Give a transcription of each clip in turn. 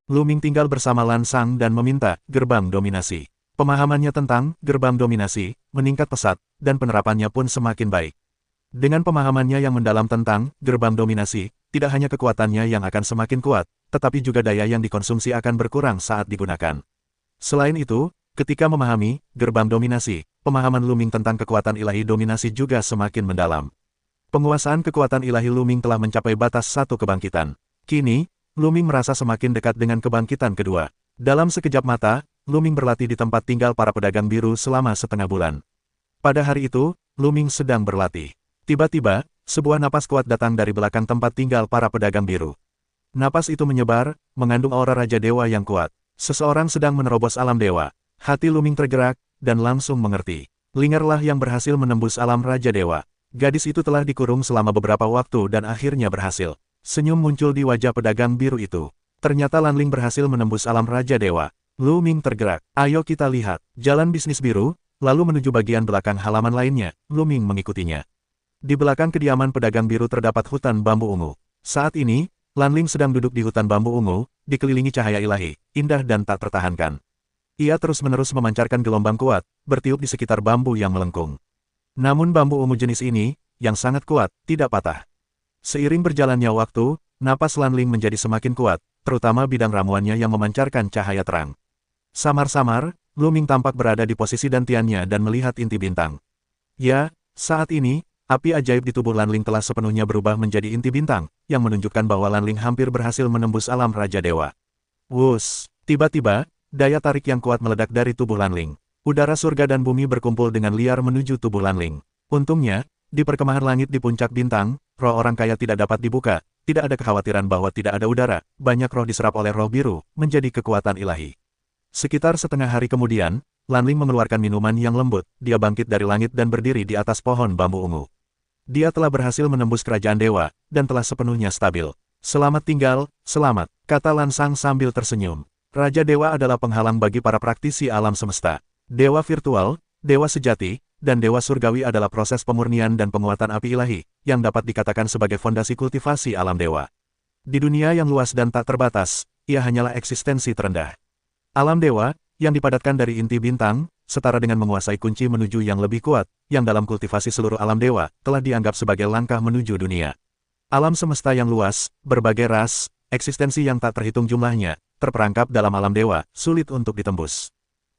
Lu Ming tinggal bersama Lan Sang dan meminta gerbang dominasi. Pemahamannya tentang gerbang dominasi meningkat pesat, dan penerapannya pun semakin baik. Dengan pemahamannya yang mendalam tentang gerbang dominasi, tidak hanya kekuatannya yang akan semakin kuat, tetapi juga daya yang dikonsumsi akan berkurang saat digunakan. Selain itu, ketika memahami gerbang dominasi, pemahaman Lu Ming tentang kekuatan ilahi dominasi juga semakin mendalam. Penguasaan kekuatan ilahi Lu Ming telah mencapai batas satu kebangkitan. Kini, Lu Ming merasa semakin dekat dengan kebangkitan kedua. Dalam sekejap mata, Lu Ming berlatih di tempat tinggal para pedagang biru selama setengah bulan. Pada hari itu, Lu Ming sedang berlatih. Tiba-tiba, sebuah napas kuat datang dari belakang tempat tinggal para pedagang biru. Napas itu menyebar, mengandung aura Raja Dewa yang kuat. Seseorang sedang menerobos alam dewa. Hati Lu Ming tergerak, dan langsung mengerti. Lingerlah yang berhasil menembus alam Raja Dewa. Gadis itu telah dikurung selama beberapa waktu dan akhirnya berhasil. Senyum muncul di wajah pedagang biru itu. Ternyata Lan Ling berhasil menembus alam Raja Dewa. Lu Ming tergerak. Ayo kita lihat. Jalan bisnis biru, lalu menuju bagian belakang halaman lainnya. Lu Ming mengikutinya. Di belakang kediaman pedagang biru terdapat hutan bambu ungu. Saat ini, Lan Ling sedang duduk di hutan bambu ungu, dikelilingi cahaya ilahi, indah dan tak tertahankan. Ia terus-menerus memancarkan gelombang kuat, bertiup di sekitar bambu yang melengkung. Namun bambu ungu jenis ini, yang sangat kuat, tidak patah. Seiring berjalannya waktu, napas Lan Ling menjadi semakin kuat, terutama bidang ramuannya yang memancarkan cahaya terang. Samar-samar, Lu Ming tampak berada di posisi dantiannya dan melihat inti bintang. Ya, saat ini, api ajaib di tubuh Lan Ling telah sepenuhnya berubah menjadi inti bintang, yang menunjukkan bahwa Lan Ling hampir berhasil menembus alam Raja Dewa. Wus! Tiba-tiba, daya tarik yang kuat meledak dari tubuh Lan Ling. Udara surga dan bumi berkumpul dengan liar menuju tubuh Lan Ling. Untungnya, di perkemahan langit di puncak bintang, roh orang kaya tidak dapat dibuka, tidak ada kekhawatiran bahwa tidak ada udara, banyak roh diserap oleh roh biru, menjadi kekuatan ilahi. Sekitar setengah hari kemudian, Lan Ling mengeluarkan minuman yang lembut, dia bangkit dari langit dan berdiri di atas pohon bambu ungu. Dia telah berhasil menembus kerajaan dewa, dan telah sepenuhnya stabil. Selamat tinggal, selamat, kata Lan Sang sambil tersenyum. Raja Dewa adalah penghalang bagi para praktisi alam semesta. Dewa virtual, dewa sejati, dan dewa surgawi adalah proses pemurnian dan penguatan api ilahi, yang dapat dikatakan sebagai fondasi kultivasi alam dewa. Di dunia yang luas dan tak terbatas, ia hanyalah eksistensi terendah. Alam dewa, yang dipadatkan dari inti bintang, setara dengan menguasai kunci menuju yang lebih kuat, yang dalam kultivasi seluruh alam dewa, telah dianggap sebagai langkah menuju dunia. Alam semesta yang luas, berbagai ras, eksistensi yang tak terhitung jumlahnya, terperangkap dalam alam dewa, sulit untuk ditembus.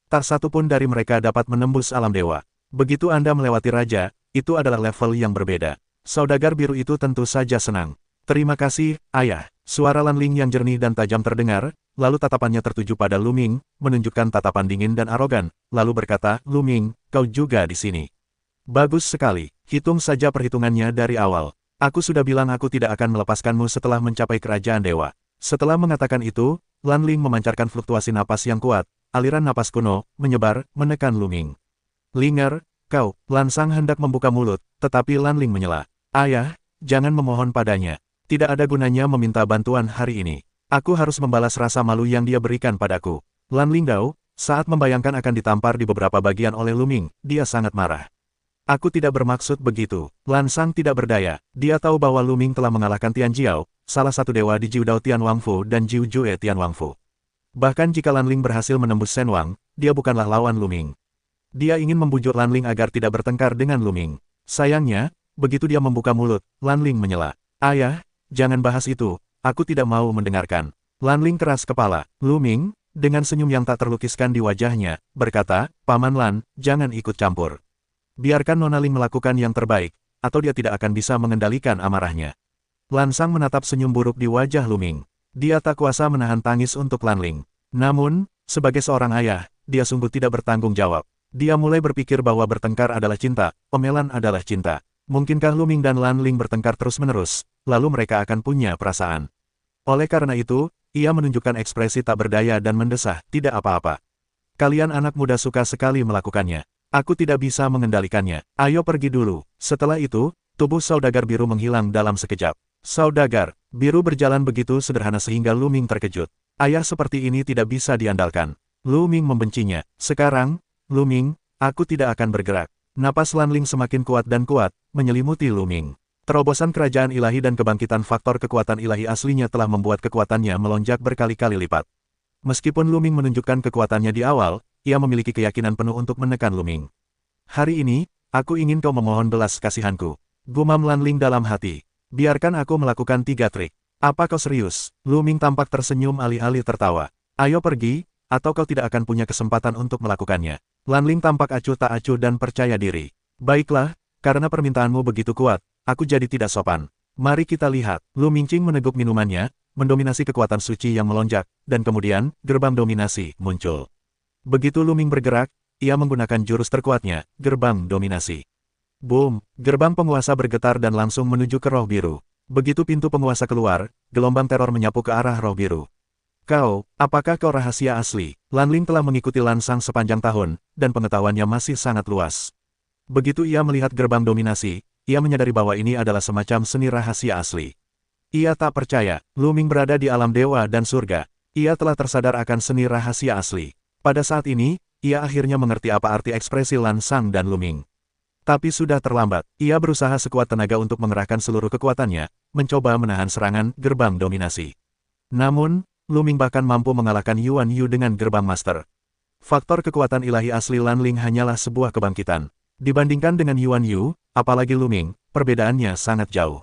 Tak satu pun dari mereka dapat menembus alam dewa. Begitu Anda melewati raja, itu adalah level yang berbeda. Saudagar biru itu tentu saja senang. Terima kasih, ayah. Suara Lan Ling yang jernih dan tajam terdengar, lalu tatapannya tertuju pada Lu Ming, menunjukkan tatapan dingin dan arogan, lalu berkata, Lu Ming, kau juga di sini. Bagus sekali, hitung saja perhitungannya dari awal. Aku sudah bilang aku tidak akan melepaskanmu setelah mencapai kerajaan dewa. Setelah mengatakan itu, Lan Ling memancarkan fluktuasi napas yang kuat, aliran napas kuno, menyebar, menekan Lu Ming. Linger, kau, Lan Sang hendak membuka mulut, tetapi Lan Ling menyela. Ayah, jangan memohon padanya. Tidak ada gunanya meminta bantuan hari ini. Aku harus membalas rasa malu yang dia berikan padaku. Lan Lingdao, saat membayangkan akan ditampar di beberapa bagian oleh Lu Ming, dia sangat marah. Aku tidak bermaksud begitu. Lan Sang tidak berdaya. Dia tahu bahwa Lu Ming telah mengalahkan Tian Jiao, salah satu dewa di Jiu Dao Tian Wangfu dan Jiu Jue Tian Wangfu. Bahkan jika Lan Ling berhasil menembus Shen Wang, dia bukanlah lawan Lu Ming. Dia ingin membujuk Lan Ling agar tidak bertengkar dengan Lu Ming. Sayangnya, begitu dia membuka mulut, Lan Ling menyela. Ayah, jangan bahas itu, aku tidak mau mendengarkan. Lan Ling keras kepala. Lu Ming, dengan senyum yang tak terlukiskan di wajahnya, berkata, Paman Lan, jangan ikut campur. Biarkan Nona Ling melakukan yang terbaik, atau dia tidak akan bisa mengendalikan amarahnya. Lan Sang menatap senyum buruk di wajah Lu Ming. Dia tak kuasa menahan tangis untuk Lan Ling. Namun, sebagai seorang ayah, dia sungguh tidak bertanggung jawab. Dia mulai berpikir bahwa bertengkar adalah cinta, omelan adalah cinta. Mungkinkah Lu Ming dan Lan Ling bertengkar terus-menerus, lalu mereka akan punya perasaan. Oleh karena itu, ia menunjukkan ekspresi tak berdaya dan mendesah, tidak apa-apa. Kalian anak muda suka sekali melakukannya. Aku tidak bisa mengendalikannya. Ayo pergi dulu. Setelah itu, tubuh saudagar biru menghilang dalam sekejap. Saudagar biru berjalan begitu sederhana sehingga Lu Ming terkejut. Ayah seperti ini tidak bisa diandalkan. Lu Ming membencinya. Sekarang, Lu Ming, aku tidak akan bergerak. Napas Lan Ling semakin kuat dan kuat, menyelimuti Lu Ming. Terobosan kerajaan ilahi dan kebangkitan faktor kekuatan ilahi aslinya telah membuat kekuatannya melonjak berkali-kali lipat. Meskipun Lu Ming menunjukkan kekuatannya di awal, ia memiliki keyakinan penuh untuk menekan Lu Ming. Hari ini, aku ingin kau memohon belas kasihanku. Gumam Lan Ling dalam hati. Biarkan aku melakukan 3 trik. Apa kau serius? Lu Ming tampak tersenyum alih-alih tertawa. Ayo pergi, atau kau tidak akan punya kesempatan untuk melakukannya. Lan Ling tampak acuh tak acuh dan percaya diri. Baiklah, karena permintaanmu begitu kuat, aku jadi tidak sopan. Mari kita lihat. Lu Mingqing meneguk minumannya, mendominasi kekuatan suci yang melonjak, dan kemudian, gerbang dominasi, muncul. Begitu Lu Ming bergerak, ia menggunakan jurus terkuatnya, gerbang dominasi. Boom! Gerbang penguasa bergetar dan langsung menuju ke roh biru. Begitu pintu penguasa keluar, gelombang teror menyapu ke arah roh biru. Kau, apakah kau rahasia asli? Lan Ling telah mengikuti Lan Sang sepanjang tahun, dan pengetahuannya masih sangat luas. Begitu ia melihat gerbang dominasi, ia menyadari bahwa ini adalah semacam seni rahasia asli. Ia tak percaya, Lu Ming berada di alam dewa dan surga. Ia telah tersadar akan seni rahasia asli. Pada saat ini, ia akhirnya mengerti apa arti ekspresi Lan Sang dan Lu Ming. Tapi sudah terlambat, ia berusaha sekuat tenaga untuk mengerahkan seluruh kekuatannya, mencoba menahan serangan gerbang dominasi. Namun, Lu Ming bahkan mampu mengalahkan Yuan Yu dengan gerbang master. Faktor kekuatan ilahi asli Lan Ling hanyalah sebuah kebangkitan. Dibandingkan dengan Yuan Yu, apalagi Lu Ming, perbedaannya sangat jauh.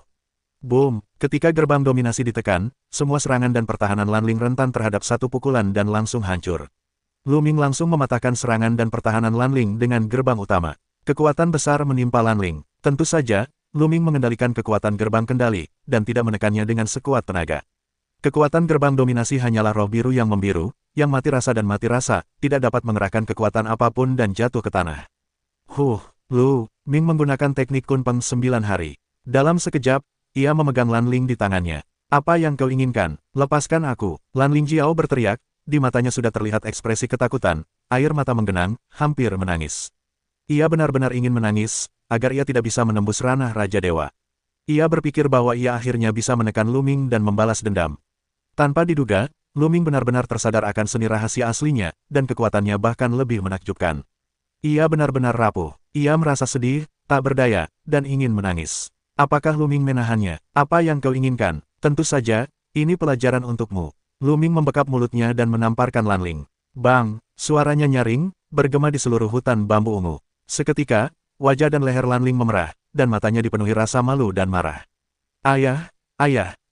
Boom! Ketika gerbang dominasi ditekan, semua serangan dan pertahanan Lan Ling rentan terhadap satu pukulan dan langsung hancur. Lu Ming langsung mematahkan serangan dan pertahanan Lan Ling dengan gerbang utama. Kekuatan besar menimpa Lan Ling. Tentu saja, Lu Ming mengendalikan kekuatan gerbang kendali, dan tidak menekannya dengan sekuat tenaga. Kekuatan gerbang dominasi hanyalah roh biru, yang mati rasa dan mati rasa, tidak dapat mengerahkan kekuatan apapun dan jatuh ke tanah. Lu Ming menggunakan teknik Kunpeng 9 hari. Dalam sekejap, ia memegang Lan Ling di tangannya. Apa yang kau inginkan? Lepaskan aku. Lan Ling Jiao berteriak, di matanya sudah terlihat ekspresi ketakutan, air mata menggenang, hampir menangis. Ia benar-benar ingin menangis, agar ia tidak bisa menembus ranah Raja Dewa. Ia berpikir bahwa ia akhirnya bisa menekan Lu Ming dan membalas dendam. Tanpa diduga, Lu Ming benar-benar tersadar akan seni rahasia aslinya, dan kekuatannya bahkan lebih menakjubkan. Ia benar-benar rapuh. Ia merasa sedih, tak berdaya, dan ingin menangis. Apakah Lu Ming menahannya? Apa yang kau inginkan? Tentu saja, ini pelajaran untukmu. Lu Ming membekap mulutnya dan menamparkan Lan Ling. Bang! Suaranya nyaring, bergema di seluruh hutan bambu ungu. Seketika, wajah dan leher Lan Ling memerah, dan matanya dipenuhi rasa malu dan marah. Ayah,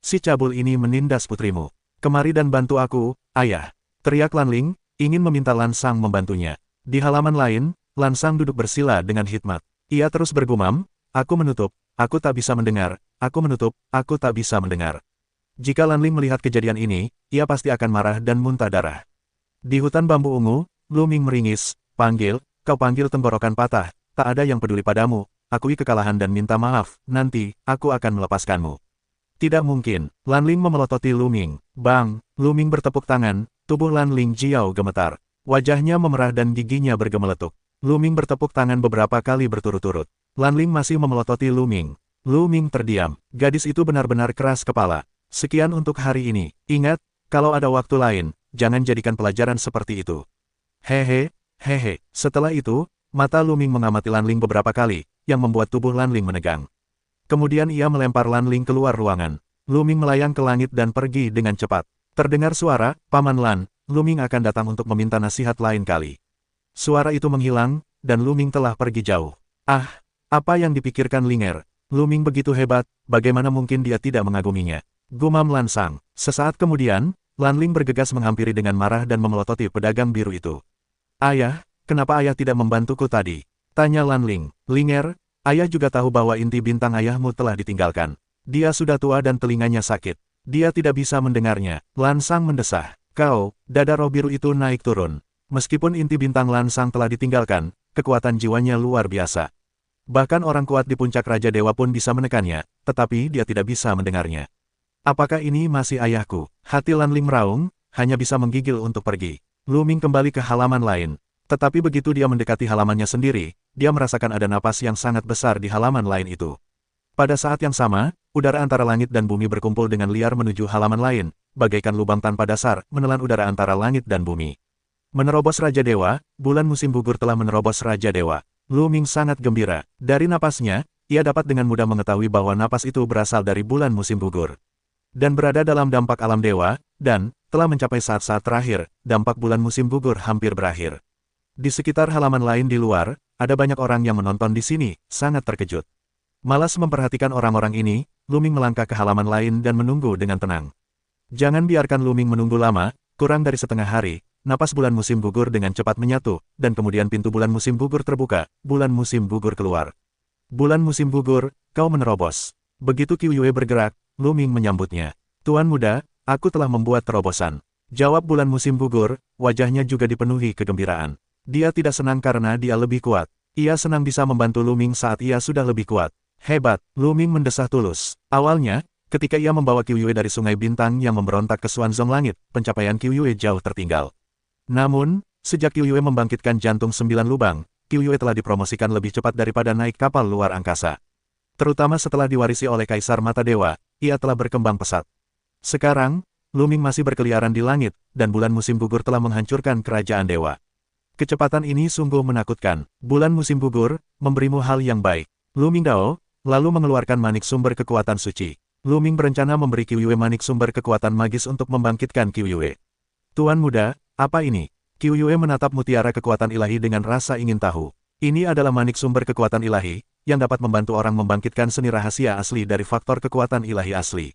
si cabul ini menindas putrimu. Kemari dan bantu aku, ayah. Teriak Lan Ling, ingin meminta Lan Sang membantunya. Di halaman lain, Lan Sang duduk bersila dengan hikmat. Ia terus bergumam, aku menutup, aku tak bisa mendengar, aku menutup, aku tak bisa mendengar. Jika Lan Ling melihat kejadian ini, ia pasti akan marah dan muntah darah. Di hutan bambu ungu, Lu Ming meringis, kau panggil tenggorokan patah, tak ada yang peduli padamu, akui kekalahan dan minta maaf, nanti, aku akan melepaskanmu. Tidak mungkin, Lan Ling memelototi Lu Ming. Bang! Lu Ming bertepuk tangan, tubuh Lan Ling Jiao gemetar. Wajahnya memerah dan giginya bergemeletuk. Lu Ming bertepuk tangan beberapa kali berturut-turut. Lan Ling masih memelototi Lu Ming. Lu Ming terdiam. Gadis itu benar-benar keras kepala. Sekian untuk hari ini. Ingat, kalau ada waktu lain, jangan jadikan pelajaran seperti itu. Hehe. Setelah itu, mata Lu Ming mengamati Lan Ling beberapa kali, yang membuat tubuh Lan Ling menegang. Kemudian ia melempar Lan Ling keluar ruangan. Lu Ming melayang ke langit dan pergi dengan cepat. Terdengar suara, Paman Lan, Lu Ming akan datang untuk meminta nasihat lain kali. Suara itu menghilang, dan Lu Ming telah pergi jauh. Apa yang dipikirkan Linger? Lu Ming begitu hebat, bagaimana mungkin dia tidak mengaguminya? Gumam Lan Sang. Sesaat kemudian, Lan Ling bergegas menghampiri dengan marah dan memelototi pedagang biru itu. Ayah, kenapa ayah tidak membantuku tadi? Tanya Lan Ling. Linger, ayah juga tahu bahwa inti bintang ayahmu telah ditinggalkan. Dia sudah tua dan telinganya sakit. Dia tidak bisa mendengarnya. Lan Sang mendesah. Kau, dada roh biru itu naik turun. Meskipun inti bintang Lan Sang telah ditinggalkan, kekuatan jiwanya luar biasa. Bahkan orang kuat di puncak Raja Dewa pun bisa menekannya, tetapi dia tidak bisa mendengarnya. Apakah ini masih ayahku? Hati Lan Ling meraung, hanya bisa menggigil untuk pergi. Lu Ming kembali ke halaman lain. Tetapi begitu dia mendekati halamannya sendiri, dia merasakan ada napas yang sangat besar di halaman lain itu. Pada saat yang sama, udara antara langit dan bumi berkumpul dengan liar menuju halaman lain, bagaikan lubang tanpa dasar, menelan udara antara langit dan bumi. Menerobos Raja Dewa, bulan musim gugur telah menerobos Raja Dewa. Lu Ming sangat gembira. Dari napasnya, ia dapat dengan mudah mengetahui bahwa napas itu berasal dari bulan musim gugur. dan berada dalam dampak alam dewa, dan telah mencapai saat-saat terakhir, dampak bulan musim gugur hampir berakhir. Di sekitar halaman lain di luar, ada banyak orang yang menonton di sini, sangat terkejut. Malas memperhatikan orang-orang ini, Lu Ming melangkah ke halaman lain dan menunggu dengan tenang. Jangan biarkan Lu Ming menunggu lama, kurang dari setengah hari, napas bulan musim gugur dengan cepat menyatu, dan kemudian pintu bulan musim gugur terbuka, bulan musim gugur keluar. Bulan musim gugur, kau menerobos. Begitu Qiu Yue bergerak, Lu Ming menyambutnya. Tuan muda, aku telah membuat terobosan. Jawab bulan musim gugur, wajahnya juga dipenuhi kegembiraan. Dia tidak senang karena dia lebih kuat. Ia senang bisa membantu Lu Ming saat ia sudah lebih kuat. Hebat, Lu Ming mendesah tulus. Awalnya, ketika ia membawa Qiu Yue dari Sungai Bintang yang memberontak ke Xuanzong Langit, pencapaian Qiu Yue jauh tertinggal. Namun, sejak Qiu Yue membangkitkan jantung 9 lubang, Qiu Yue telah dipromosikan lebih cepat daripada naik kapal luar angkasa. Terutama setelah diwarisi oleh Kaisar Mata Dewa, ia telah berkembang pesat. Sekarang, Lu Ming masih berkeliaran di langit, dan bulan musim gugur telah menghancurkan kerajaan dewa. Kecepatan ini sungguh menakutkan. Bulan musim gugur, memberimu hal yang baik. Lu Ming Dao, lalu mengeluarkan manik sumber kekuatan suci. Lu Ming berencana memberi Qiu Yue manik sumber kekuatan magis untuk membangkitkan Qiu Yue. Tuan muda, apa ini? Qiu Yue menatap mutiara kekuatan ilahi dengan rasa ingin tahu. Ini adalah manik sumber kekuatan ilahi, yang dapat membantu orang membangkitkan seni rahasia asli dari faktor kekuatan ilahi asli.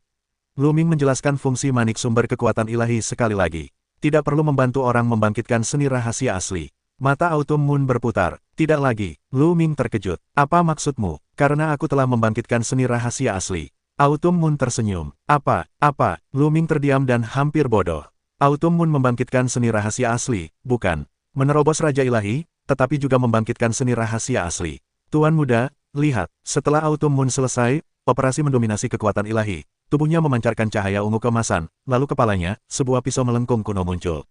Lu Ming menjelaskan fungsi manik sumber kekuatan ilahi sekali lagi. Tidak perlu membantu orang membangkitkan seni rahasia asli. Mata Autumn Moon berputar. Tidak lagi. Lu Ming terkejut. Apa maksudmu? Karena aku telah membangkitkan seni rahasia asli. Autumn Moon tersenyum. Apa? Lu Ming terdiam dan hampir bodoh. Autumn Moon membangkitkan seni rahasia asli, bukan menerobos Raja Ilahi, tetapi juga membangkitkan seni rahasia asli. Tuan muda, lihat, setelah Autumn Moon selesai, operasi mendominasi kekuatan ilahi, tubuhnya memancarkan cahaya ungu keemasan, lalu kepalanya, sebuah pisau melengkung kuno muncul.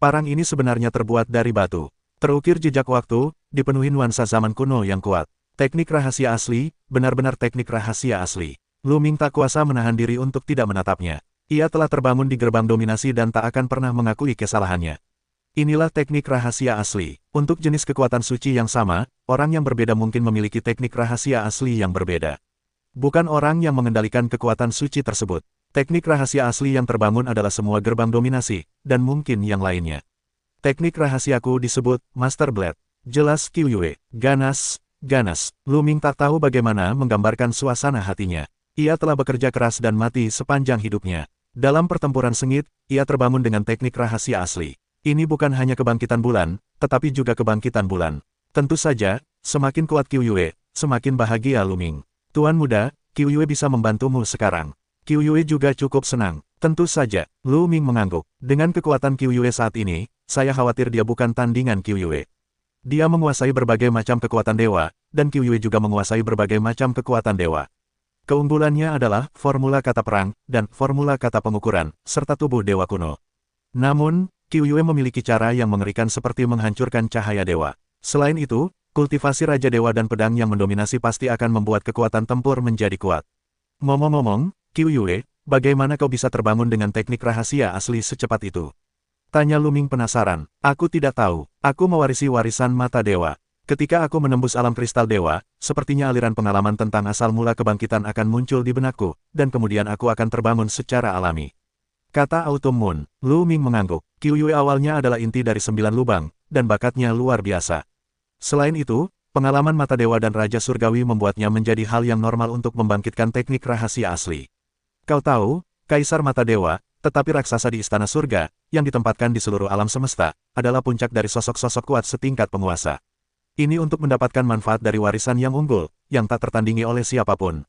Parang ini sebenarnya terbuat dari batu. Terukir jejak waktu, dipenuhi nuansa zaman kuno yang kuat. Teknik rahasia asli, benar-benar teknik rahasia asli. Lu Ming tak kuasa menahan diri untuk tidak menatapnya. Ia telah terbangun di gerbang dominasi dan tak akan pernah mengakui kesalahannya. Inilah teknik rahasia asli. Untuk jenis kekuatan suci yang sama, orang yang berbeda mungkin memiliki teknik rahasia asli yang berbeda. Bukan orang yang mengendalikan kekuatan suci tersebut. Teknik rahasia asli yang terbangun adalah semua gerbang dominasi, dan mungkin yang lainnya. Teknik rahasiaku disebut Master Blade. Jelas Qiu Yue. Ganas. Lu Ming tak tahu bagaimana menggambarkan suasana hatinya. Ia telah bekerja keras dan mati sepanjang hidupnya. Dalam pertempuran sengit, ia terbangun dengan teknik rahasia asli. Ini bukan hanya kebangkitan bulan, tetapi juga kebangkitan bulan. Tentu saja, semakin kuat Qiu Yue, semakin bahagia Lu Ming. Tuan muda, Qiu Yue bisa membantumu sekarang. Qiu Yue juga cukup senang. Tentu saja, Lu Ming mengangguk. Dengan kekuatan Qiu Yue saat ini, saya khawatir dia bukan tandingan Qiu Yue. Dia menguasai berbagai macam kekuatan dewa, dan Qiu Yue juga menguasai berbagai macam kekuatan dewa. Keunggulannya adalah formula kata perang, dan formula kata pengukuran, serta tubuh dewa kuno. Namun, Qiu Yue memiliki cara yang mengerikan seperti menghancurkan cahaya dewa. Selain itu, kultivasi Raja Dewa dan pedang yang mendominasi pasti akan membuat kekuatan tempur menjadi kuat. Ngomong-ngomong, Qiu Yue, bagaimana kau bisa terbangun dengan teknik rahasia asli secepat itu? Tanya Lu Ming penasaran. Aku tidak tahu. Aku mewarisi warisan mata dewa. Ketika aku menembus alam kristal dewa, sepertinya aliran pengalaman tentang asal mula kebangkitan akan muncul di benakku, dan kemudian aku akan terbangun secara alami. Kata Autumn Moon. Lu Ming mengangguk. Qiu Yue awalnya adalah inti dari 9 lubang, dan bakatnya luar biasa. Selain itu, pengalaman mata dewa dan Raja Surgawi membuatnya menjadi hal yang normal untuk membangkitkan teknik rahasia asli. Kau tahu, Kaisar Mata Dewa, tetapi raksasa di Istana Surga, yang ditempatkan di seluruh alam semesta, adalah puncak dari sosok-sosok kuat setingkat penguasa. Ini untuk mendapatkan manfaat dari warisan yang unggul, yang tak tertandingi oleh siapapun.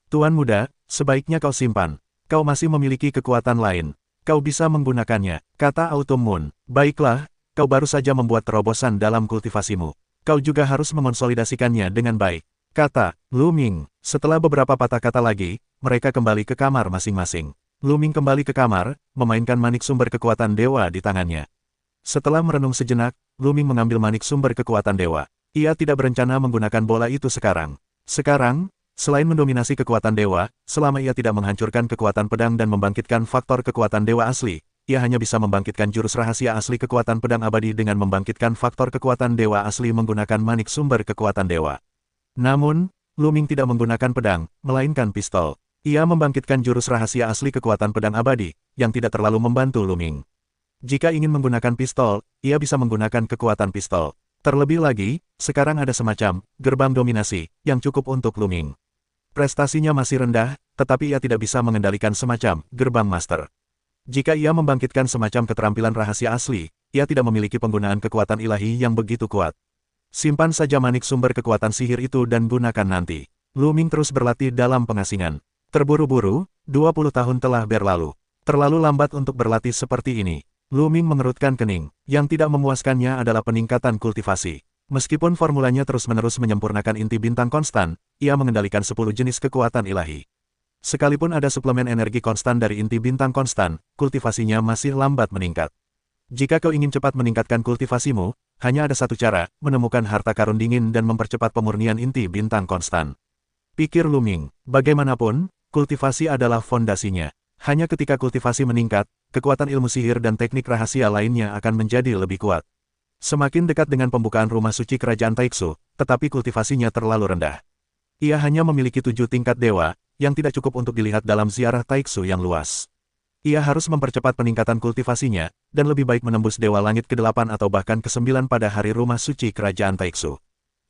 Tuan muda, sebaiknya kau simpan. Kau masih memiliki kekuatan lain. Kau bisa menggunakannya, kata Autumn Moon. Baiklah, kau baru saja membuat terobosan dalam kultivasimu. Kau juga harus mengonsolidasikannya dengan baik, kata Lu Ming. Setelah beberapa patah kata lagi, mereka kembali ke kamar masing-masing. Lu Ming kembali ke kamar, memainkan manik sumber kekuatan dewa di tangannya. Setelah merenung sejenak, Lu Ming mengambil manik sumber kekuatan dewa. Ia tidak berencana menggunakan bola itu sekarang. Sekarang, selain mendominasi kekuatan dewa, selama ia tidak menghancurkan kekuatan pedang dan membangkitkan faktor kekuatan dewa asli, ia hanya bisa membangkitkan jurus rahasia asli kekuatan pedang abadi dengan membangkitkan faktor kekuatan dewa asli menggunakan manik sumber kekuatan dewa. Namun, Lu Ming tidak menggunakan pedang, melainkan pistol. Ia membangkitkan jurus rahasia asli kekuatan pedang abadi, yang tidak terlalu membantu Lu Ming. Jika ingin menggunakan pistol, ia bisa menggunakan kekuatan pistol. Terlebih lagi, sekarang ada semacam gerbang dominasi yang cukup untuk Lu Ming. Prestasinya masih rendah, tetapi ia tidak bisa mengendalikan semacam gerbang master. Jika ia membangkitkan semacam keterampilan rahasia asli, ia tidak memiliki penggunaan kekuatan ilahi yang begitu kuat. Simpan saja manik sumber kekuatan sihir itu dan gunakan nanti. Lu Ming terus berlatih dalam pengasingan. Terburu-buru, 20 tahun telah berlalu. Terlalu lambat untuk berlatih seperti ini. Lu Ming mengerutkan kening. Yang tidak memuaskannya adalah peningkatan kultivasi. Meskipun formulanya terus-menerus menyempurnakan inti bintang konstan, ia mengendalikan 10 jenis kekuatan ilahi. Sekalipun ada suplemen energi konstan dari inti bintang konstan, kultivasinya masih lambat meningkat. Jika kau ingin cepat meningkatkan kultivasimu, hanya ada satu cara, menemukan harta karun dingin dan mempercepat pemurnian inti bintang konstan. Pikir Lu Ming, bagaimanapun, kultivasi adalah fondasinya. Hanya ketika kultivasi meningkat, kekuatan ilmu sihir dan teknik rahasia lainnya akan menjadi lebih kuat. Semakin dekat dengan pembukaan rumah suci kerajaan Taixu, tetapi kultivasinya terlalu rendah. Ia hanya memiliki 7 tingkat dewa, yang tidak cukup untuk dilihat dalam ziarah Taixu yang luas. Ia harus mempercepat peningkatan kultivasinya, dan lebih baik menembus Dewa Langit ke-8 atau bahkan ke-9 pada hari rumah suci kerajaan Taixu.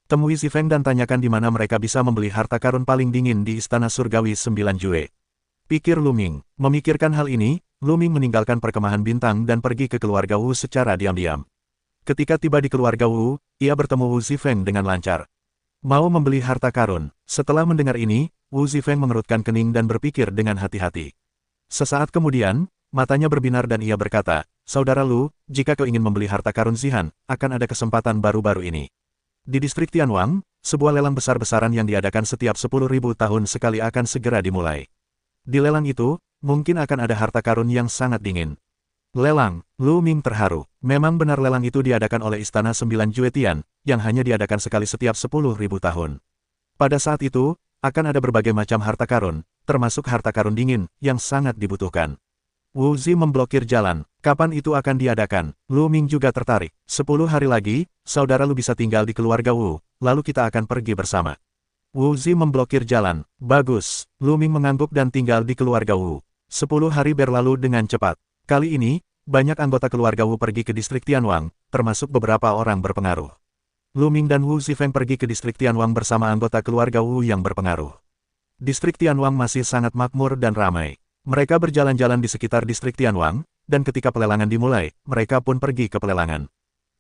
Temui Zifeng dan tanyakan di mana mereka bisa membeli harta karun paling dingin di Istana Surgawi 9 Jue. Pikir Lu Ming. Memikirkan hal ini, Lu Ming meninggalkan perkemahan bintang dan pergi ke keluarga Wu secara diam-diam. Ketika tiba di keluarga Wu, ia bertemu Wu Zifeng dengan lancar. Mau membeli harta karun. Setelah mendengar ini, Wu Zifeng mengerutkan kening dan berpikir dengan hati-hati. Sesaat kemudian, matanya berbinar dan ia berkata, "Saudara Lu, jika kau ingin membeli harta karun Zihan, akan ada kesempatan baru-baru ini. Di distrik Tianwang, sebuah lelang besar-besaran yang diadakan setiap 10.000 tahun sekali akan segera dimulai. Di lelang itu, mungkin akan ada harta karun yang sangat dingin." Lelang, Lu Ming terharu. Memang benar lelang itu diadakan oleh Istana 9 Jue Tian, yang hanya diadakan sekali setiap 10.000 tahun. Pada saat itu, akan ada berbagai macam harta karun, termasuk harta karun dingin, yang sangat dibutuhkan. Wu Zi memblokir jalan. Kapan itu akan diadakan? Lu Ming juga tertarik. 10 hari lagi, saudara Lu bisa tinggal di keluarga Wu, lalu kita akan pergi bersama. Wu Zi memblokir jalan. Bagus. Lu Ming mengangguk dan tinggal di keluarga Wu. 10 hari berlalu dengan cepat. Kali ini, banyak anggota keluarga Wu pergi ke distrik Tianwang, termasuk beberapa orang berpengaruh. Lu Ming dan Wu Zifeng pergi ke distrik Tianwang bersama anggota keluarga Wu yang berpengaruh. Distrik Tianwang masih sangat makmur dan ramai. Mereka berjalan-jalan di sekitar distrik Tianwang, dan ketika pelelangan dimulai, mereka pun pergi ke pelelangan.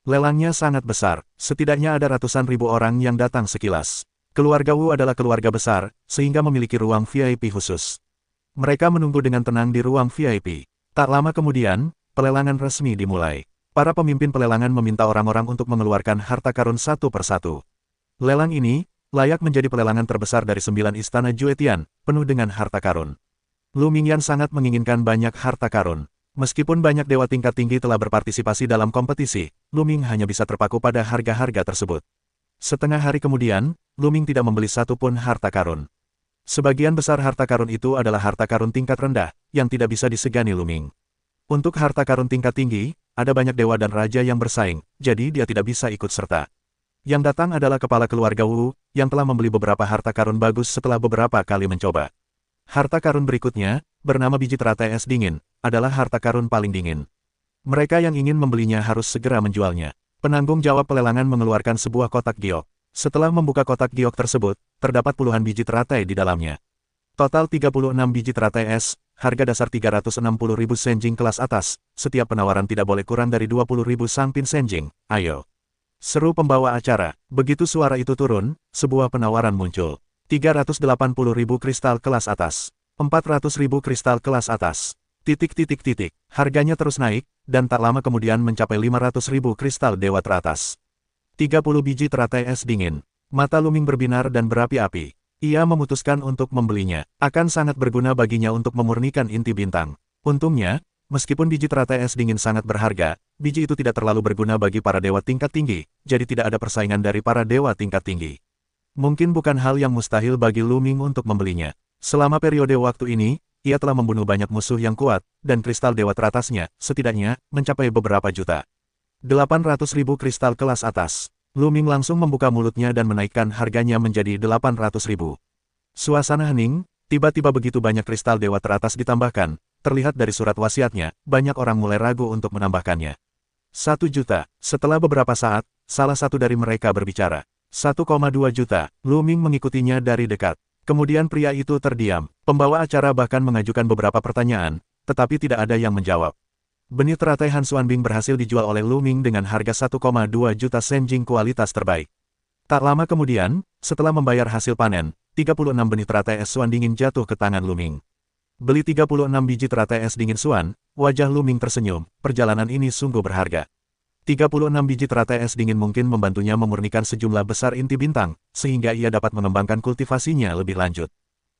Lelangnya sangat besar, setidaknya ada ratusan ribu orang yang datang sekilas. Keluarga Wu adalah keluarga besar, sehingga memiliki ruang VIP khusus. Mereka menunggu dengan tenang di ruang VIP. Tak lama kemudian, pelelangan resmi dimulai. Para pemimpin pelelangan meminta orang-orang untuk mengeluarkan harta karun satu persatu. Lelang ini, layak menjadi pelelangan terbesar dari 9 istana Jue Tian, penuh dengan harta karun. Lu Mingyan sangat menginginkan banyak harta karun. Meskipun banyak dewa tingkat tinggi telah berpartisipasi dalam kompetisi, Lu Ming hanya bisa terpaku pada harga-harga tersebut. Setengah hari kemudian, Lu Ming tidak membeli satu pun harta karun. Sebagian besar harta karun itu adalah harta karun tingkat rendah, yang tidak bisa disegani Lu Ming. Untuk harta karun tingkat tinggi, ada banyak dewa dan raja yang bersaing, jadi dia tidak bisa ikut serta. Yang datang adalah kepala keluarga Wu, yang telah membeli beberapa harta karun bagus setelah beberapa kali mencoba. Harta karun berikutnya, bernama biji teratai es dingin, adalah harta karun paling dingin. Mereka yang ingin membelinya harus segera menjualnya. Penanggung jawab pelelangan mengeluarkan sebuah kotak giok. Setelah membuka kotak giok tersebut, terdapat puluhan biji teratai di dalamnya. Total 36 biji teratai es, harga dasar 360.000 senjing kelas atas, setiap penawaran tidak boleh kurang dari 20.000 sangpin senjing, ayo. Seru pembawa acara. Begitu suara itu turun, sebuah penawaran muncul. 380.000 kristal kelas atas. 400.000 kristal kelas atas. ... Harganya terus naik, dan tak lama kemudian mencapai 500.000 kristal dewa teratas. 30 biji teratai es dingin. Mata Lu Ming berbinar dan berapi-api. Ia memutuskan untuk membelinya. Akan sangat berguna baginya untuk memurnikan inti bintang. Untungnya, meskipun biji teratai es dingin sangat berharga, biji itu tidak terlalu berguna bagi para dewa tingkat tinggi, jadi tidak ada persaingan dari para dewa tingkat tinggi. Mungkin bukan hal yang mustahil bagi Lu Ming untuk membelinya. Selama periode waktu ini, ia telah membunuh banyak musuh yang kuat, dan kristal dewa teratasnya, setidaknya, mencapai beberapa juta. 800.000 kristal kelas atas. Lu Ming langsung membuka mulutnya dan menaikkan harganya menjadi 800.000. Suasana hening, Tiba-tiba begitu banyak kristal dewa teratas ditambahkan, terlihat dari surat wasiatnya, banyak orang mulai ragu untuk menambahkannya. 1 juta. Setelah beberapa saat, salah satu dari mereka berbicara. 1,2 juta. Lu Ming mengikutinya dari dekat. Kemudian pria itu terdiam. Pembawa acara bahkan mengajukan beberapa pertanyaan, tetapi tidak ada yang menjawab. Benih teratai Han Xuanbing berhasil dijual oleh Lu Ming dengan harga 1,2 juta senjing kualitas terbaik. Tak lama kemudian, setelah membayar hasil panen, 36 benih teratai es Xuan dingin jatuh ke tangan Lu Ming. Beli 36 biji teratai es dingin Xuan, wajah Lu Ming tersenyum, perjalanan ini sungguh berharga. 36 biji teratai es dingin mungkin membantunya memurnikan sejumlah besar inti bintang, sehingga ia dapat mengembangkan kultivasinya lebih lanjut.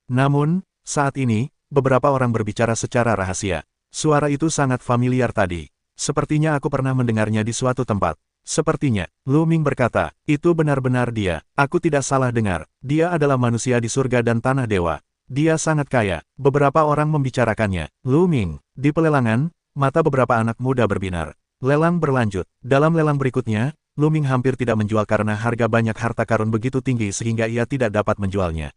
Namun, saat ini, beberapa orang berbicara secara rahasia. Suara itu sangat familiar tadi. Sepertinya aku pernah mendengarnya di suatu tempat. Sepertinya, Lu Ming berkata, itu benar-benar dia. Aku tidak salah dengar. Dia adalah manusia di surga dan tanah dewa. Dia sangat kaya. Beberapa orang membicarakannya. Lu Ming. Di pelelangan, mata beberapa anak muda berbinar. Lelang berlanjut. Dalam lelang berikutnya, Lu Ming hampir tidak menjual karena harga banyak harta karun begitu tinggi sehingga ia tidak dapat menjualnya.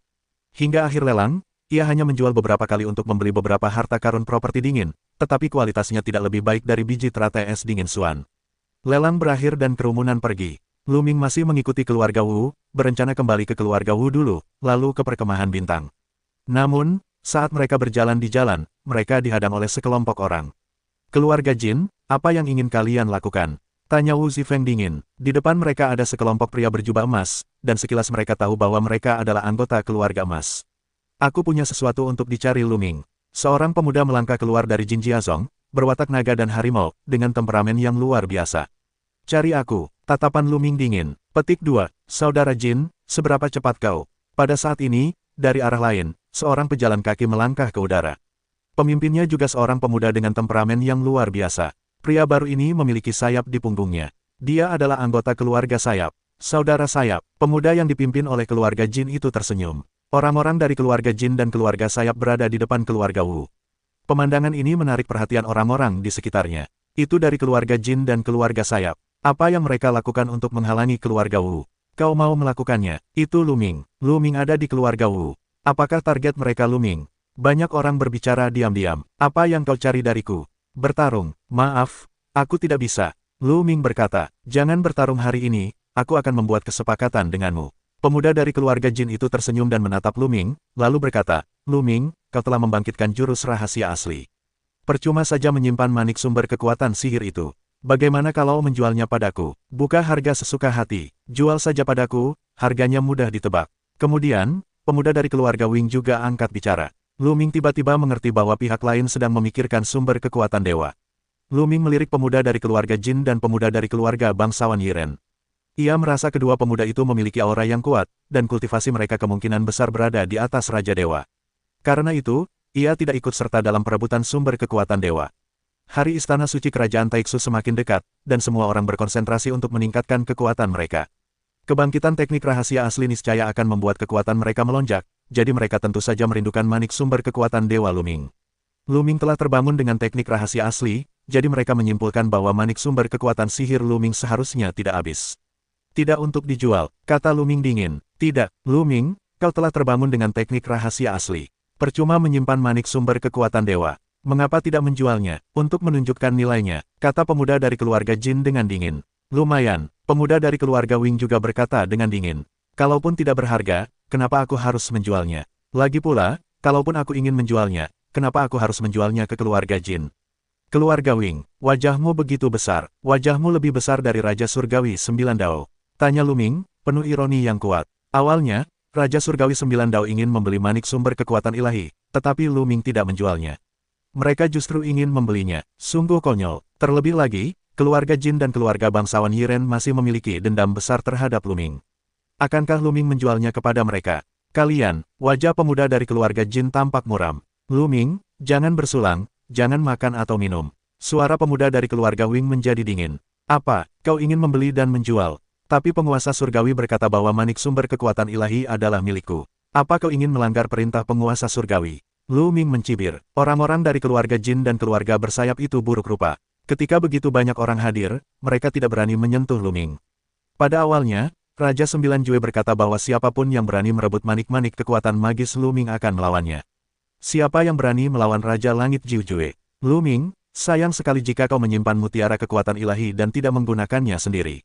Hingga akhir lelang, ia hanya menjual beberapa kali untuk membeli beberapa harta karun properti dingin, tetapi kualitasnya tidak lebih baik dari biji teratai es dingin Xuan. Lelang berakhir dan kerumunan pergi. Lu Ming masih mengikuti keluarga Wu, berencana kembali ke keluarga Wu dulu, lalu ke perkemahan bintang. Namun, saat mereka berjalan di jalan, mereka dihadang oleh sekelompok orang. Keluarga Jin, apa yang ingin kalian lakukan? Tanya Wu Zifeng dingin. Di depan mereka ada sekelompok pria berjubah emas, dan sekilas mereka tahu bahwa mereka adalah anggota keluarga emas. Aku punya sesuatu untuk dicari Lu Ming. Seorang pemuda melangkah keluar dari Jin Jiazong, berwatak naga dan harimau, dengan temperamen yang luar biasa. Cari aku, tatapan Lu Ming dingin. Petik 2, Saudara Jin, seberapa cepat kau? Pada saat ini, dari arah lain, seorang pejalan kaki melangkah ke udara. Pemimpinnya juga seorang pemuda dengan temperamen yang luar biasa. Pria baru ini memiliki sayap di punggungnya. Dia adalah anggota keluarga sayap. Saudara sayap, pemuda yang dipimpin oleh keluarga Jin itu tersenyum. Orang-orang dari keluarga Jin dan keluarga sayap berada di depan keluarga Wu. Pemandangan ini menarik perhatian orang-orang di sekitarnya. Itu dari keluarga Jin dan keluarga sayap. Apa yang mereka lakukan untuk menghalangi keluarga Wu? Kau mau melakukannya? Itu Lu Ming. Lu Ming ada di keluarga Wu. Apakah target mereka Lu Ming? Banyak orang berbicara diam-diam. Apa yang kau cari dariku? Bertarung. Maaf, aku tidak bisa. Lu Ming berkata, jangan bertarung hari ini, aku akan membuat kesepakatan denganmu. Pemuda dari keluarga Jin itu tersenyum dan menatap Lu Ming, lalu berkata, Lu Ming, kau telah membangkitkan jurus rahasia asli. Percuma saja menyimpan manik sumber kekuatan sihir itu. Bagaimana kalau menjualnya padaku? Buka harga sesuka hati. Jual saja padaku, harganya mudah ditebak. Kemudian, pemuda dari keluarga Wing juga angkat bicara. Lu Ming tiba-tiba mengerti bahwa pihak lain sedang memikirkan sumber kekuatan dewa. Lu Ming melirik pemuda dari keluarga Jin dan pemuda dari keluarga bangsawan Yiren. Ia merasa kedua pemuda itu memiliki aura yang kuat, dan kultivasi mereka kemungkinan besar berada di atas Raja Dewa. Karena itu, ia tidak ikut serta dalam perebutan sumber kekuatan dewa. Hari Istana Suci Kerajaan Taixu semakin dekat, dan semua orang berkonsentrasi untuk meningkatkan kekuatan mereka. Kebangkitan teknik rahasia asli niscaya akan membuat kekuatan mereka melonjak, jadi mereka tentu saja merindukan manik sumber kekuatan Dewa Lu Ming. Lu Ming telah terbangun dengan teknik rahasia asli, jadi mereka menyimpulkan bahwa manik sumber kekuatan sihir Lu Ming seharusnya tidak habis. Tidak untuk dijual, kata Lu Ming dingin. Tidak, Lu Ming, kau telah terbangun dengan teknik rahasia asli. Percuma menyimpan manik sumber kekuatan dewa. Mengapa tidak menjualnya, untuk menunjukkan nilainya, kata pemuda dari keluarga Jin dengan dingin. Lumayan, pemuda dari keluarga Wing juga berkata dengan dingin. Kalaupun tidak berharga, kenapa aku harus menjualnya? Lagi pula, kalaupun aku ingin menjualnya, kenapa aku harus menjualnya ke keluarga Jin? Keluarga Wing, wajahmu begitu besar, wajahmu lebih besar dari Raja Surgawi 9 Dao. Tanya Lu Ming, penuh ironi yang kuat. Awalnya, Raja Surgawi 9 Dao ingin membeli manik sumber kekuatan ilahi, tetapi Lu Ming tidak menjualnya. Mereka justru ingin membelinya. Sungguh konyol. Terlebih lagi, keluarga Jin dan keluarga bangsawan Yiren masih memiliki dendam besar terhadap Lu Ming. Akankah Lu Ming menjualnya kepada mereka? Kalian, wajah pemuda dari keluarga Jin tampak muram. Lu Ming, jangan bersulang, jangan makan atau minum. Suara pemuda dari keluarga Wing menjadi dingin. Apa, kau ingin membeli dan menjual? Tapi penguasa surgawi berkata bahwa manik sumber kekuatan ilahi adalah milikku. Apa kau ingin melanggar perintah penguasa surgawi? Lu Ming mencibir. Orang-orang dari keluarga Jin dan keluarga bersayap itu buruk rupa. Ketika begitu banyak orang hadir, mereka tidak berani menyentuh Lu Ming. Pada awalnya, Raja Sembilan Jue berkata bahwa siapapun yang berani merebut manik-manik kekuatan magis Luming akan melawannya. Siapa yang berani melawan Raja Langit Jiu Jue? Luming, sayang sekali jika kau menyimpan mutiara kekuatan ilahi dan tidak menggunakannya sendiri.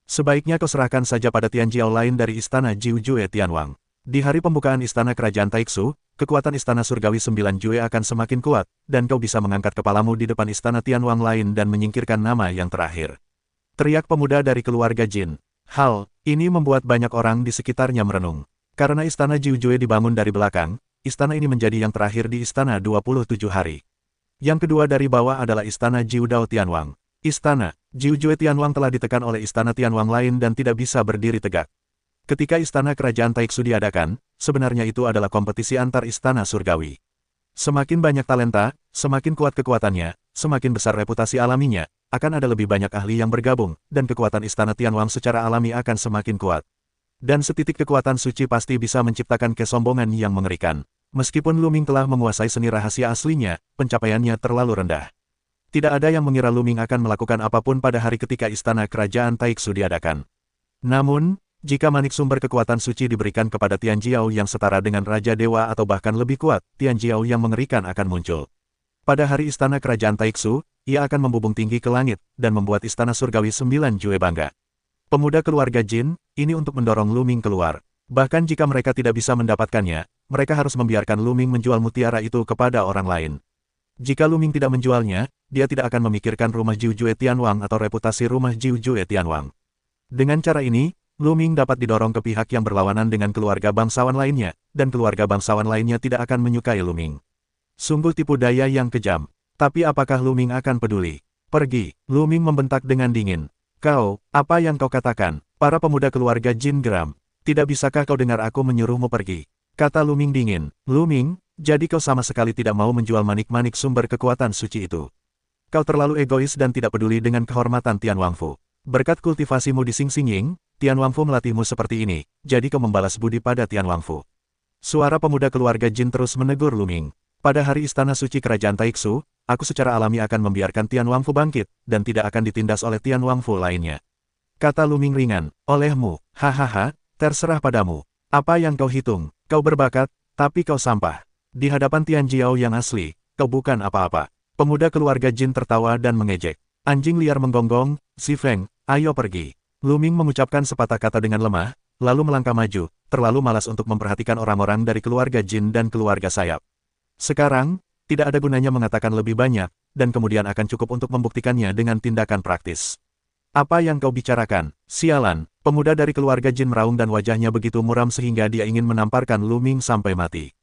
Sebaiknya kau serahkan saja pada Tianjiao lain dari Istana Jiu Jue Tianwang. Di hari pembukaan Istana Kerajaan Taixu, kekuatan Istana Surgawi Sembilan Jue akan semakin kuat, dan kau bisa mengangkat kepalamu di depan Istana Tianwang lain dan menyingkirkan nama yang terakhir. Teriak pemuda dari keluarga Jin. Hal ini membuat banyak orang di sekitarnya merenung. Karena Istana Jiu Jue dibangun dari belakang, istana ini menjadi yang terakhir di Istana 27 hari. Yang kedua dari bawah adalah Istana Jiu Dao Tianwang. Istana Jiu Jue Tianwang telah ditekan oleh Istana Tianwang lain dan tidak bisa berdiri tegak. Ketika Istana Kerajaan Taixu diadakan, sebenarnya itu adalah kompetisi antar Istana Surgawi. Semakin banyak talenta, semakin kuat kekuatannya, semakin besar reputasi alaminya, akan ada lebih banyak ahli yang bergabung, dan kekuatan Istana Tianwang secara alami akan semakin kuat. Dan setitik kekuatan suci pasti bisa menciptakan kesombongan yang mengerikan. Meskipun Luming telah menguasai seni rahasia aslinya, pencapaiannya terlalu rendah. Tidak ada yang mengira Luming akan melakukan apapun pada hari ketika Istana Kerajaan Taixu diadakan. Namun, jika manik sumber kekuatan suci diberikan kepada Tianjiao yang setara dengan Raja Dewa atau bahkan lebih kuat, Tianjiao yang mengerikan akan muncul. Pada hari Istana Kerajaan Taixu, ia akan membubung tinggi ke langit, dan membuat Istana Surgawi Sembilan Jue bangga. Pemuda keluarga Jin, ini untuk mendorong Luming keluar. Bahkan jika mereka tidak bisa mendapatkannya, mereka harus membiarkan Luming menjual mutiara itu kepada orang lain. Jika Luming tidak menjualnya, dia tidak akan memikirkan rumah Jiu Jue Tianwang atau reputasi rumah Jiu Jue Tianwang. Dengan cara ini, Luming dapat didorong ke pihak yang berlawanan dengan keluarga bangsawan lainnya, dan keluarga bangsawan lainnya tidak akan menyukai Luming. Sungguh tipu daya yang kejam. Tapi apakah Luming akan peduli? Pergi, Luming membentak dengan dingin. Kau, apa yang kau katakan? Para pemuda keluarga Jin geram. Tidak bisakah kau dengar aku menyuruhmu pergi? Kata Luming dingin. Luming, jadi kau sama sekali tidak mau menjual manik-manik sumber kekuatan suci itu. Kau terlalu egois dan tidak peduli dengan kehormatan Tian Wangfu. Berkat kultivasimu di Xing Xingying, Tian Wangfu melatihmu seperti ini, jadi kau membalas budi pada Tian Wangfu. Suara pemuda keluarga Jin terus menegur Luming. Pada hari Istana Suci Kerajaan Taixu, aku secara alami akan membiarkan Tian Wangfu bangkit, dan tidak akan ditindas oleh Tian Wangfu lainnya. Kata Luming ringan, olehmu, hahaha, terserah padamu. Apa yang kau hitung, kau berbakat, tapi kau sampah. Di hadapan Tianjiao yang asli, kau bukan apa-apa. Pemuda keluarga Jin tertawa dan mengejek. Anjing liar menggonggong, Si Feng, ayo pergi. Luming mengucapkan sepatah kata dengan lemah, lalu melangkah maju, terlalu malas untuk memperhatikan orang-orang dari keluarga Jin dan keluarga Sayap. Sekarang, tidak ada gunanya mengatakan lebih banyak, dan kemudian akan cukup untuk membuktikannya dengan tindakan praktis. Apa yang kau bicarakan? Sialan, pemuda dari keluarga Jin meraung dan wajahnya begitu muram sehingga dia ingin menamparkan Luming sampai mati.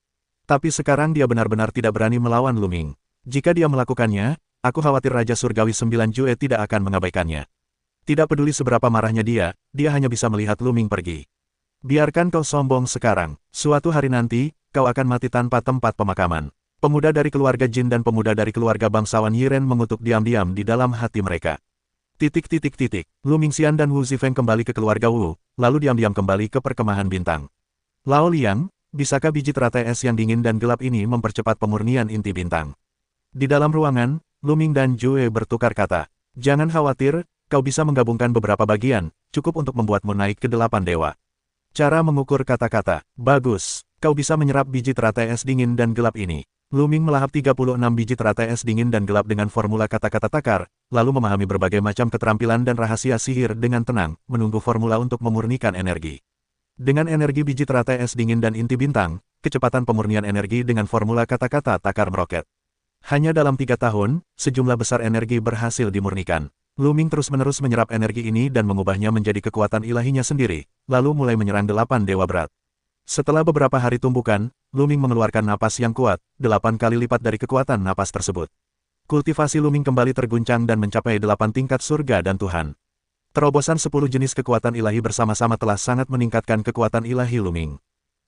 Tapi sekarang dia benar-benar tidak berani melawan Luming. Jika dia melakukannya, aku khawatir Raja Surgawi Sembilan Jue tidak akan mengabaikannya. Tidak peduli seberapa marahnya dia hanya bisa melihat Luming pergi. Biarkan kau sombong sekarang, suatu hari nanti, kau akan mati tanpa tempat pemakaman. Pemuda dari keluarga Jin dan pemuda dari keluarga bangsawan Yiren mengutuk diam-diam di dalam hati mereka. Luming Xian dan Wu Zifeng kembali ke keluarga Wu, lalu diam-diam kembali ke perkemahan bintang. Lao Liang, bisakah biji teratai es yang dingin dan gelap ini mempercepat pemurnian inti bintang? Di dalam ruangan, Luming dan Jue bertukar kata. Jangan khawatir, kau bisa menggabungkan beberapa bagian, cukup untuk membuatmu naik ke 8 dewa. Cara mengukur kata-kata. Bagus, kau bisa menyerap biji teratai es dingin dan gelap ini. Luming melahap 36 biji teratai es dingin dan gelap dengan formula kata-kata takar, lalu memahami berbagai macam keterampilan dan rahasia sihir dengan tenang, menunggu formula untuk memurnikan energi. Dengan energi biji teratai es dingin dan inti bintang, kecepatan pemurnian energi dengan formula kata-kata takar meroket. Hanya dalam 3 tahun, sejumlah besar energi berhasil dimurnikan. Luming terus-menerus menyerap energi ini dan mengubahnya menjadi kekuatan ilahinya sendiri, lalu mulai menyerang 8 dewa berat. Setelah beberapa hari tumbukan, Luming mengeluarkan napas yang kuat, 8 kali lipat dari kekuatan napas tersebut. Kultivasi Luming kembali terguncang dan mencapai 8 tingkat surga dan Tuhan. Terobosan 10 jenis kekuatan ilahi bersama-sama telah sangat meningkatkan kekuatan ilahi Luming.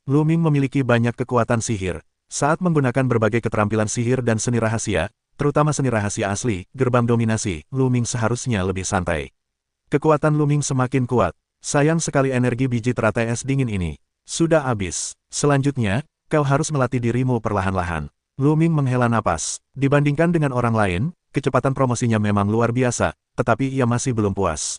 Luming memiliki banyak kekuatan sihir. Saat menggunakan berbagai keterampilan sihir dan seni rahasia, terutama seni rahasia asli, gerbang dominasi, Luming seharusnya lebih santai. Kekuatan Luming semakin kuat. Sayang sekali energi biji teratai es dingin ini. Sudah habis. Selanjutnya, kau harus melatih dirimu perlahan-lahan. Luming menghela napas. Dibandingkan dengan orang lain, kecepatan promosinya memang luar biasa, tetapi ia masih belum puas.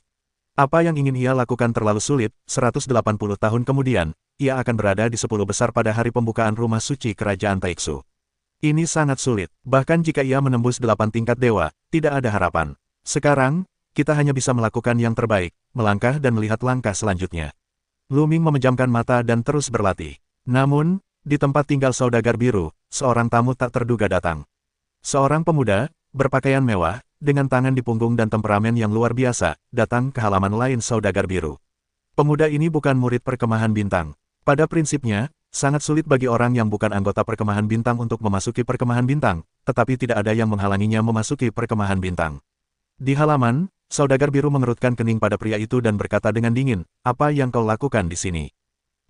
Apa yang ingin ia lakukan terlalu sulit, 180 tahun kemudian, ia akan berada di 10 besar pada hari pembukaan rumah suci kerajaan Taixu. Ini sangat sulit, bahkan jika ia menembus 8 tingkat dewa, tidak ada harapan. Sekarang, kita hanya bisa melakukan yang terbaik, melangkah dan melihat langkah selanjutnya. Lu Ming memejamkan mata dan terus berlatih. Namun, di tempat tinggal saudagar biru, seorang tamu tak terduga datang. Seorang pemuda, berpakaian mewah, dengan tangan di punggung dan temperamen yang luar biasa, datang ke halaman lain saudagar biru. Pemuda ini bukan murid perkemahan bintang. Pada prinsipnya, sangat sulit bagi orang yang bukan anggota perkemahan bintang untuk memasuki perkemahan bintang, tetapi tidak ada yang menghalanginya memasuki perkemahan bintang. Di halaman, saudagar biru mengerutkan kening pada pria itu dan berkata dengan dingin, "Apa yang kau lakukan di sini?"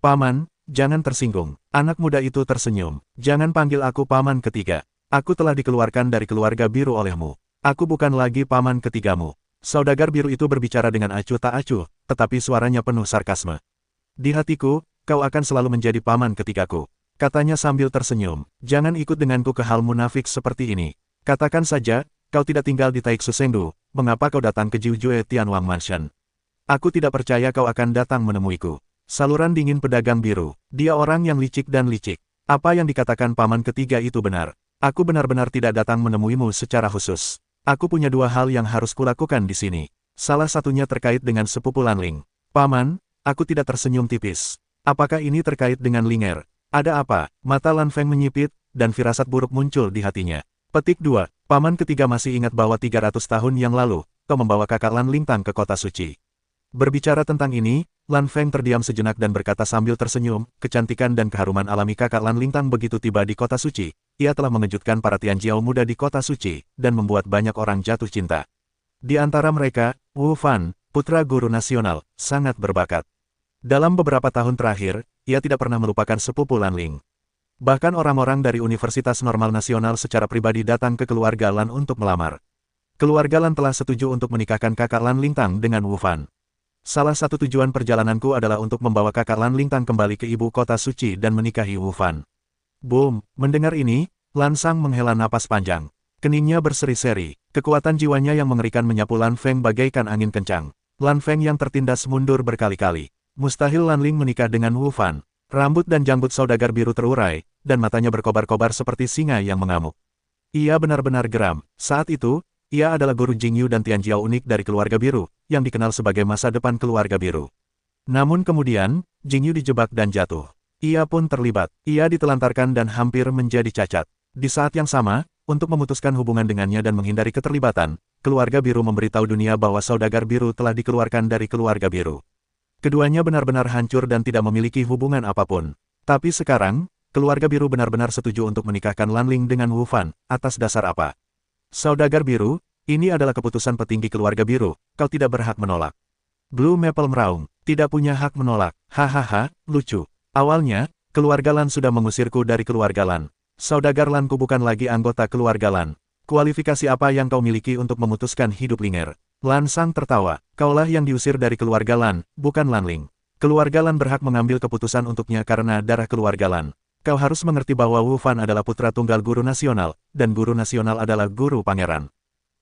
"Paman, jangan tersinggung." Anak muda itu tersenyum. "Jangan panggil aku paman ketiga. Aku telah dikeluarkan dari keluarga biru olehmu. Aku bukan lagi paman ketigamu." Saudagar biru itu berbicara dengan acuh tak acuh, tetapi suaranya penuh sarkasme. "Di hatiku, kau akan selalu menjadi paman ketigaku," katanya sambil tersenyum. "Jangan ikut denganku ke hal munafik seperti ini. Katakan saja, kau tidak tinggal di Taixu Chengdu, mengapa kau datang ke Jiujue Tianwang Mansion? Aku tidak percaya kau akan datang menemuiku." Saluran dingin pedagang biru. Dia orang yang licik dan licik. Apa yang dikatakan paman ketiga itu benar. Aku benar-benar tidak datang menemuimu secara khusus. Aku punya dua hal yang harus kulakukan di sini. Salah satunya terkait dengan sepupu Lanling. "Paman," aku tidak tersenyum tipis. "Apakah ini terkait dengan Linger? Ada apa?" Mata Lan Feng menyipit, dan firasat buruk muncul di hatinya. Petik 2. Paman ketiga masih ingat bahwa 300 tahun yang lalu, kau membawa kakak Lan Lingtang ke kota suci. Berbicara tentang ini, Lan Feng terdiam sejenak dan berkata sambil tersenyum, kecantikan dan keharuman alami kakak Lan Lingtang begitu tiba di kota suci. Ia telah mengejutkan para Tianjiao muda di kota suci, dan membuat banyak orang jatuh cinta. Di antara mereka, Wu Fan, putra guru nasional, sangat berbakat. Dalam beberapa tahun terakhir, ia tidak pernah melupakan sepupu Lanling. Bahkan orang-orang dari Universitas Normal Nasional secara pribadi datang ke keluarga Lan untuk melamar. Keluarga Lan telah setuju untuk menikahkan kakak Lan Lingtang dengan Wu Fan. Salah satu tujuan perjalananku adalah untuk membawa kakak Lan Lingtang kembali ke ibu kota suci dan menikahi Wu Fan. Boom! Mendengar ini, Lan Sang menghela napas panjang. Keningnya berseri-seri. Kekuatan jiwanya yang mengerikan menyapu Lan Feng bagaikan angin kencang. Lan Feng yang tertindas mundur berkali-kali. Mustahil Lan Ling menikah dengan Wu Fan. Rambut dan janggut saudagar biru terurai, dan matanya berkobar-kobar seperti singa yang mengamuk. Ia benar-benar geram. Saat itu, ia adalah guru Jingyu dan Tianjiao unik dari keluarga biru, yang dikenal sebagai masa depan keluarga biru. Namun kemudian, Jingyu dijebak dan jatuh. Ia pun terlibat. Ia ditelantarkan dan hampir menjadi cacat. Di saat yang sama, untuk memutuskan hubungan dengannya dan menghindari keterlibatan, keluarga biru memberitahu dunia bahwa saudagar biru telah dikeluarkan dari keluarga biru. Keduanya benar-benar hancur dan tidak memiliki hubungan apapun. Tapi sekarang, keluarga biru benar-benar setuju untuk menikahkan Lanling dengan Wu Fan. Atas dasar apa? Saudagar biru, ini adalah keputusan petinggi keluarga biru, kau tidak berhak menolak. Blue Maple meraung, tidak punya hak menolak. Hahaha, lucu. Awalnya, keluarga Lan sudah mengusirku dari keluarga Lan. Saudagar Lanku bukan lagi anggota keluarga Lan. Kualifikasi apa yang kau miliki untuk memutuskan hidup Linger? Lan Sang tertawa, kaulah yang diusir dari keluarga Lan, bukan Lanling. Keluarga Lan berhak mengambil keputusan untuknya karena darah keluarga Lan. Kau harus mengerti bahwa Wu Fan adalah putra tunggal guru nasional, dan guru nasional adalah guru pangeran.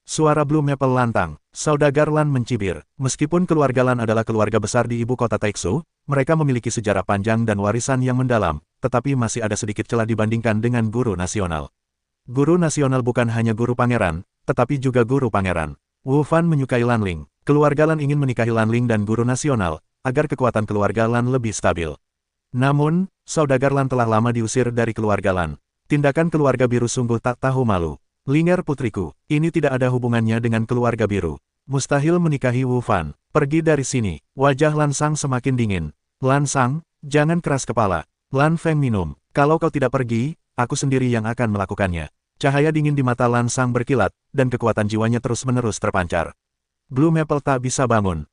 Suara Blue Maple lantang, saudagar Lan mencibir. Meskipun keluarga Lan adalah keluarga besar di ibu kota Taixu, mereka memiliki sejarah panjang dan warisan yang mendalam, tetapi masih ada sedikit celah dibandingkan dengan guru nasional. Guru nasional bukan hanya guru pangeran, tetapi juga guru pangeran. Wu Fan menyukai Lanling. Keluarga Lan ingin menikahi Lanling dan guru nasional, agar kekuatan keluarga Lan lebih stabil. Namun, saudagar Lan telah lama diusir dari keluarga Lan. Tindakan keluarga biru sungguh tak tahu malu. Linger putriku, ini tidak ada hubungannya dengan keluarga biru. Mustahil menikahi Wu Fan. Pergi dari sini. Wajah Lan Sang semakin dingin. Lan Sang, jangan keras kepala. Lan Feng minum. Kalau kau tidak pergi, aku sendiri yang akan melakukannya. Cahaya dingin di mata Lan Sang berkilat, dan kekuatan jiwanya terus-menerus terpancar. Blue Maple tak bisa bangun.